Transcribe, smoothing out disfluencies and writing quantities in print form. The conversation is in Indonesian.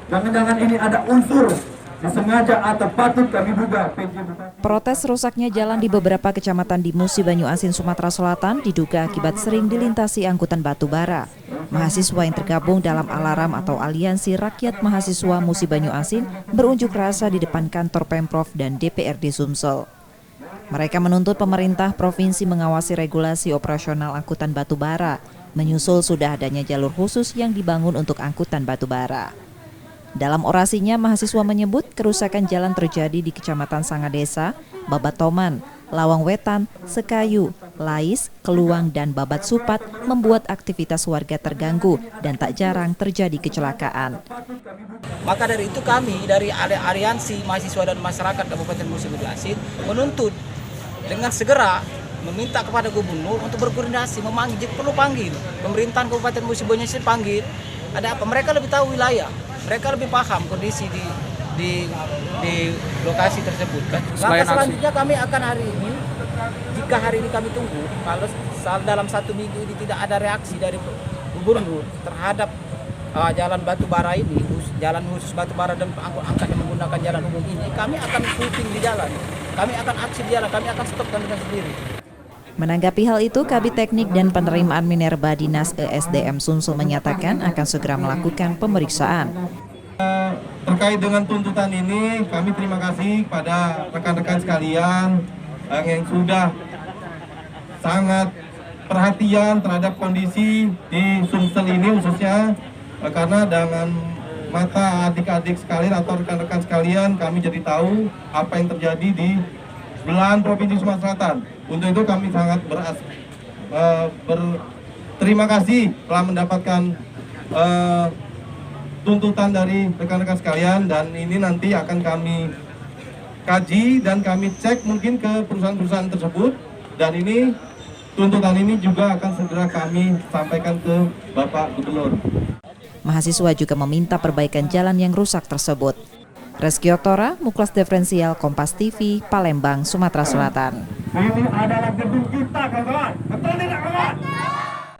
Jangan-jangan ini ada unsur disengaja atau patut kami duga PJ Bupati. Protes rusaknya jalan di beberapa kecamatan di Musi Banyu Asin, Sumatera Selatan diduga akibat sering dilintasi angkutan batu bara. Mahasiswa yang tergabung dalam Alarm atau Aliansi Rakyat Mahasiswa Musi Banyu Asin berunjuk rasa di depan kantor Pemprov dan DPRD Sumsel. Mereka menuntut pemerintah provinsi mengawasi regulasi operasional angkutan batu bara, menyusul sudah adanya jalur khusus yang dibangun untuk angkutan batu bara. Dalam orasinya, mahasiswa menyebut kerusakan jalan terjadi di Kecamatan Sangadesa, Babatoman, Lawang Wetan, Sekayu, Lais, Keluang, dan Babat Supat membuat aktivitas warga terganggu dan tak jarang terjadi kecelakaan. Maka dari itu kami dari Aliansi Mahasiswa dan Masyarakat Kabupaten Musi Banyu Asin menuntut dengan segera meminta kepada gubernur untuk berkoordinasi, memanggil, perlu panggil pemerintahan Kabupaten Musi Banyu Asin, panggil. Ada apa? Mereka lebih tahu wilayah, mereka lebih paham kondisi di lokasi tersebut. Langkah selanjutnya kami akan hari ini, jika hari ini kami tunggu, kalau dalam 1 minggu ini tidak ada reaksi dari gubernur terhadap jalan batu bara ini, jalan khusus batu bara dan angkat yang menggunakan jalan umum ini, kami akan syuting di jalan, kami akan aksi di jalan, kami akan stop dengan sendiri. Menanggapi hal itu, Kabid Teknik dan Penerimaan Minerba Dinas ESDM Sumsel menyatakan akan segera melakukan pemeriksaan. Terkait dengan tuntutan ini, kami terima kasih kepada rekan-rekan sekalian yang sudah sangat perhatian terhadap kondisi di Sumsel ini khususnya, karena dengan mata adik-adik sekalian atau rekan-rekan sekalian kami jadi tahu apa yang terjadi di belahan Provinsi Sumatera Selatan. Untuk itu kami sangat berterima kasih telah mendapatkan tuntutan dari rekan-rekan sekalian, dan ini nanti akan kami kaji dan kami cek mungkin ke perusahaan-perusahaan tersebut, dan ini tuntutan ini juga akan segera kami sampaikan ke Bapak Gubernur. Mahasiswa juga meminta perbaikan jalan yang rusak tersebut. Reski Otora, Muklas Diferensial, Kompas TV, Palembang, Sumatera Selatan. Ini adalah gedung kita, kawan-kawan. Betul tidak, kawan?